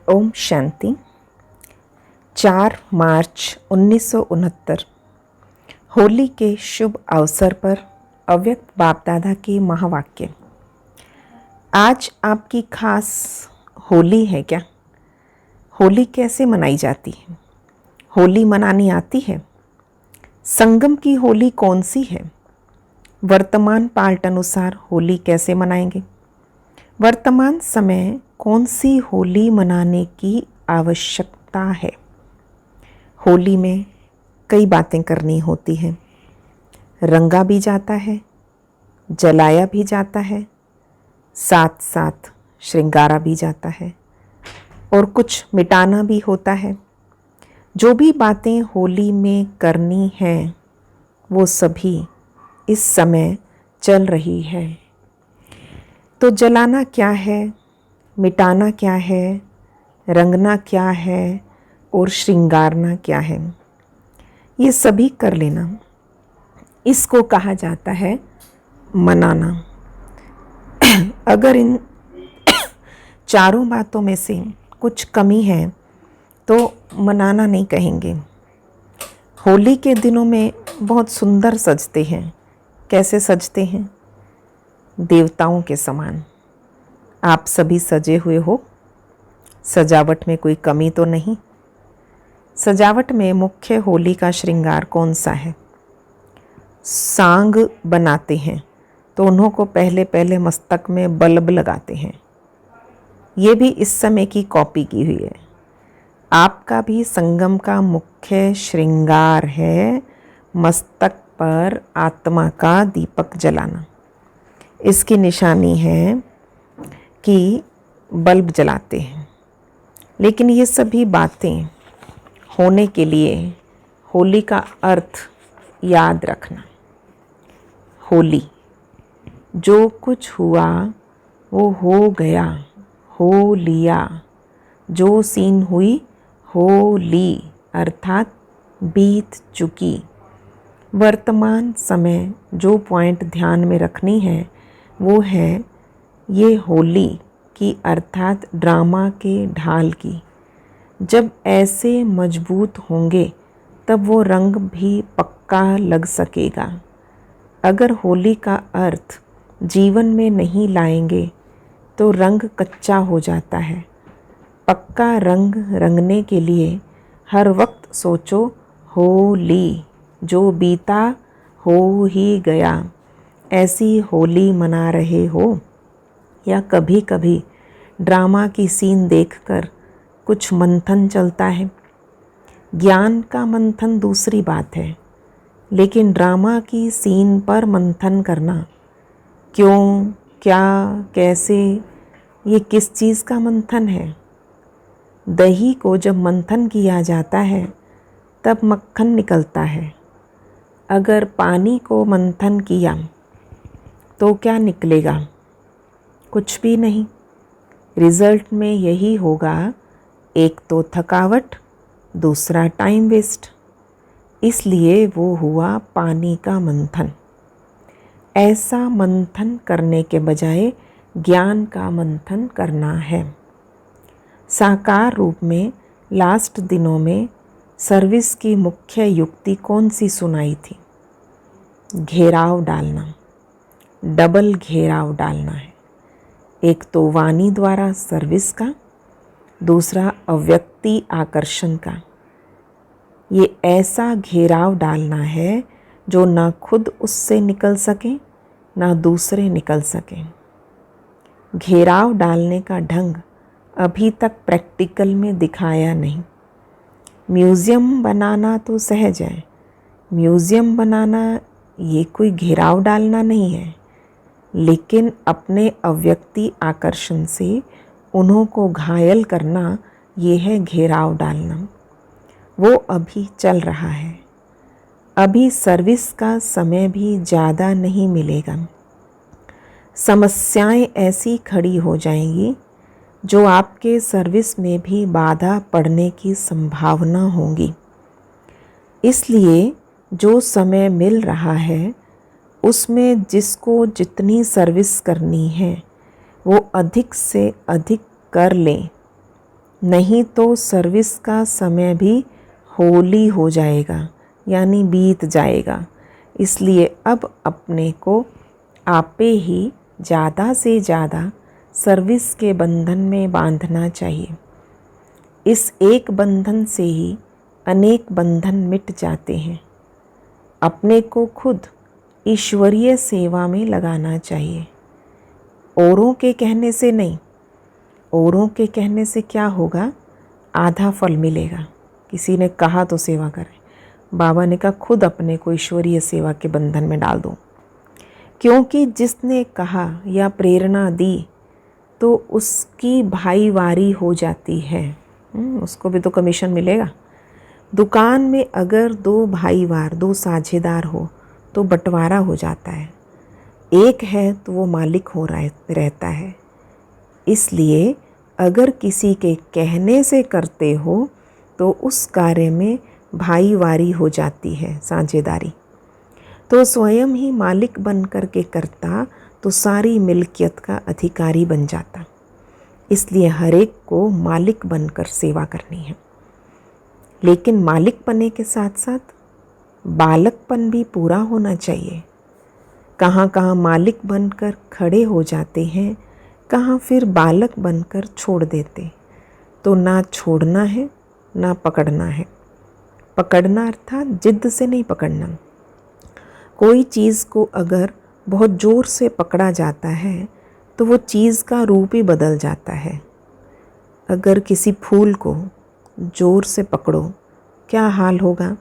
ओम शांति। 4 मार्च 1969 होली के शुभ अवसर पर अव्यक्त बाप दादा के महावाक्य। आज आपकी खास होली है क्या? होली कैसे मनाई जाती है? होली मनानी आती है? संगम की होली कौन सी है? वर्तमान पाठ अनुसार होली कैसे मनाएंगे? वर्तमान समय कौन सी होली मनाने की आवश्यकता है? होली में कई बातें करनी होती हैं। रंगा भी जाता है, जलाया भी जाता है, साथ साथ श्रृंगारा भी जाता है और कुछ मिटाना भी होता है। जो भी बातें होली में करनी हैं वो सभी इस समय चल रही है। तो जलाना क्या है, मिटाना क्या है, रंगना क्या है और श्रृंगारना क्या है, ये सभी कर लेना। इसको कहा जाता है मनाना। अगर इन चारों बातों में से कुछ कमी है तो मनाना नहीं कहेंगे। होली के दिनों में बहुत सुंदर सजते हैं। कैसे सजते हैं? देवताओं के समान। आप सभी सजे हुए हो। सजावट में कोई कमी तो नहीं? सजावट में मुख्य होली का श्रृंगार कौन सा है? सांग बनाते हैं तो उन्हों को पहले पहले मस्तक में बल्ब लगाते हैं। ये भी इस समय की कॉपी की हुई है। आपका भी संगम का मुख्य श्रृंगार है मस्तक पर आत्मा का दीपक जलाना। इसकी निशानी है कि बल्ब जलाते हैं। लेकिन ये सभी बातें होने के लिए होली का अर्थ याद रखना। होली, जो कुछ हुआ वो हो गया, हो लिया। जो सीन हुई हो ली, अर्थात बीत चुकी। वर्तमान समय जो पॉइंट ध्यान में रखनी है वो है ये होली की, अर्थात ड्रामा के ढाल की। जब ऐसे मजबूत होंगे तब वो रंग भी पक्का लग सकेगा। अगर होली का अर्थ जीवन में नहीं लाएंगे तो रंग कच्चा हो जाता है। पक्का रंग रंगने के लिए हर वक्त सोचो होली, जो बीता हो ही गया। ऐसी होली मना रहे हो या कभी कभी ड्रामा की सीन देखकर कुछ मंथन चलता है। ज्ञान का मंथन दूसरी बात है, लेकिन ड्रामा की सीन पर मंथन करना, क्यों, क्या, कैसे, ये किस चीज़ का मंथन है? दही को जब मंथन किया जाता है तब मक्खन निकलता है। अगर पानी को मंथन किया तो क्या निकलेगा? कुछ भी नहीं। रिज़ल्ट में यही होगा, एक तो थकावट, दूसरा टाइम वेस्ट। इसलिए वो हुआ पानी का मंथन। ऐसा मंथन करने के बजाय ज्ञान का मंथन करना है। साकार रूप में लास्ट दिनों में सर्विस की मुख्य युक्ति कौन सी सुनाई थी? घेराव डालना, डबल घेराव डालना है। एक तो वाणी द्वारा सर्विस का, दूसरा अव्यक्ति आकर्षण का। ये ऐसा घेराव डालना है जो ना खुद उससे निकल सके ना दूसरे निकल सकें। घेराव डालने का ढंग अभी तक प्रैक्टिकल में दिखाया नहीं। म्यूज़ियम बनाना तो सहज है। म्यूज़ियम बनाना ये कोई घेराव डालना नहीं है, लेकिन अपने अव्यक्ति आकर्षण से उन्हों को घायल करना ये है घेराव डालना। वो अभी चल रहा है। अभी सर्विस का समय भी ज़्यादा नहीं मिलेगा। समस्याएं ऐसी खड़ी हो जाएंगी जो आपके सर्विस में भी बाधा पड़ने की संभावना होगी। इसलिए जो समय मिल रहा है उसमें जिसको जितनी सर्विस करनी है वो अधिक से अधिक कर लें। नहीं तो सर्विस का समय भी होली हो जाएगा, यानी बीत जाएगा। इसलिए अब अपने को आपे ही ज़्यादा से ज़्यादा सर्विस के बंधन में बांधना चाहिए। इस एक बंधन से ही अनेक बंधन मिट जाते हैं। अपने को खुद ईश्वरीय सेवा में लगाना चाहिए, औरों के कहने से नहीं। औरों के कहने से क्या होगा, आधा फल मिलेगा। किसी ने कहा तो सेवा करें, बाबा ने कहा खुद अपने को ईश्वरीय सेवा के बंधन में डाल दो। क्योंकि जिसने कहा या प्रेरणा दी तो उसकी भाईवारी हो जाती है, उसको भी तो कमीशन मिलेगा। दुकान में अगर दो भाईवार, दो साझेदार हो तो बंटवारा हो जाता है। एक है तो वो मालिक हो रहता है। इसलिए अगर किसी के कहने से करते हो तो उस कार्य में भाईवारी हो जाती है, साझेदारी। तो स्वयं ही मालिक बन कर के करता तो सारी मिल्कियत का अधिकारी बन जाता। इसलिए हर एक को मालिक बनकर सेवा करनी है। लेकिन मालिक बनने के साथ साथ बालकपन भी पूरा होना चाहिए। कहाँ कहाँ मालिक बनकर खड़े हो जाते हैं, कहाँ फिर बालक बनकर छोड़ देते। तो ना छोड़ना है ना पकड़ना है। पकड़ना अर्थात जिद से नहीं पकड़ना। कोई चीज़ को अगर बहुत ज़ोर से पकड़ा जाता है तो वो चीज़ का रूप ही बदल जाता है। अगर किसी फूल को ज़ोर से पकड़ो क्या हाल होगा।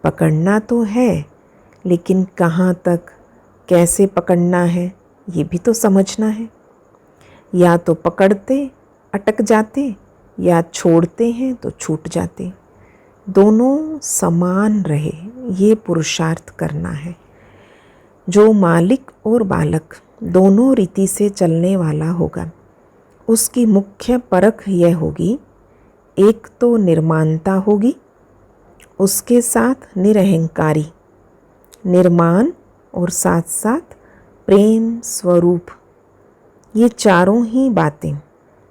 पकड़ना तो है लेकिन कहाँ तक, कैसे पकड़ना है ये भी तो समझना है। या तो पकड़ते अटक जाते या छोड़ते हैं तो छूट जाते। दोनों समान रहे ये पुरुषार्थ करना है। जो मालिक और बालक दोनों रीति से चलने वाला होगा उसकी मुख्य परख यह होगी, एक तो निर्माणता होगी, उसके साथ निरहंकारी, निर्माण और साथ साथ प्रेम स्वरूप। ये चारों ही बातें,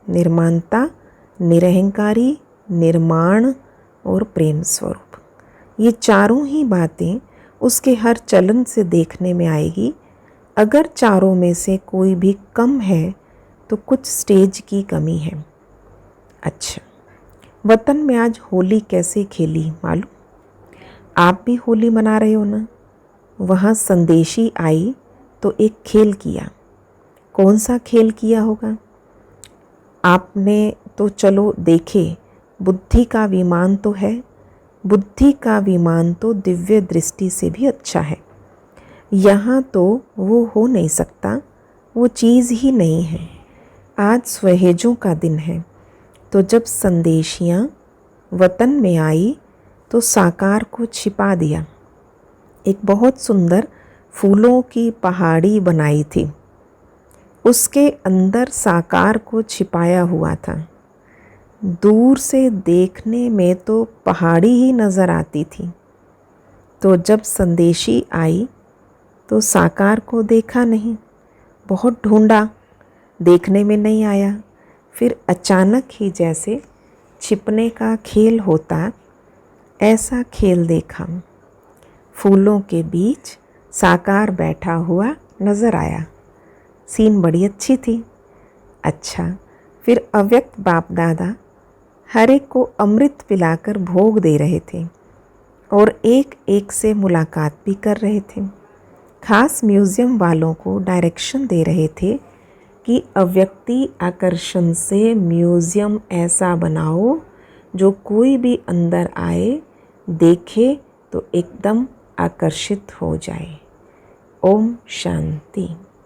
निर्माणता, निरहंकारी, निर्माण और प्रेम स्वरूप, ये चारों ही बातें उसके हर चलन से देखने में आएगी। अगर चारों में से कोई भी कम है तो कुछ स्टेज की कमी है। अच्छा, वतन में आज होली कैसे खेली मालूम? आप भी होली मना रहे हो ना? वहाँ संदेशी आई तो एक खेल किया। कौन सा खेल किया होगा? आपने तो चलो देखे, बुद्धि का विमान तो है। बुद्धि का विमान तो दिव्य दृष्टि से भी अच्छा है। यहाँ तो वो हो नहीं सकता, वो चीज़ ही नहीं है। आज सहेजों का दिन है, तो जब संदेशियाँ वतन में आई तो साकार को छिपा दिया। एक बहुत सुंदर फूलों की पहाड़ी बनाई थी, उसके अंदर साकार को छिपाया हुआ था। दूर से देखने में तो पहाड़ी ही नज़र आती थी। तो जब संदेशी आई तो साकार को देखा नहीं, बहुत ढूंढा, देखने में नहीं आया। फिर अचानक ही जैसे छिपने का खेल होता ऐसा खेल देखा। फूलों के बीच साकार बैठा हुआ नज़र आया। सीन बड़ी अच्छी थी। अच्छा, फिर अव्यक्त बाप दादा हर एक को अमृत पिलाकर भोग दे रहे थे और एक एक से मुलाकात भी कर रहे थे। खास म्यूज़ियम वालों को डायरेक्शन दे रहे थे कि अव्यक्ति आकर्षण से म्यूज़ियम ऐसा बनाओ जो कोई भी अंदर आए, देखे तो एकदम आकर्षित हो जाए। ओम शांति।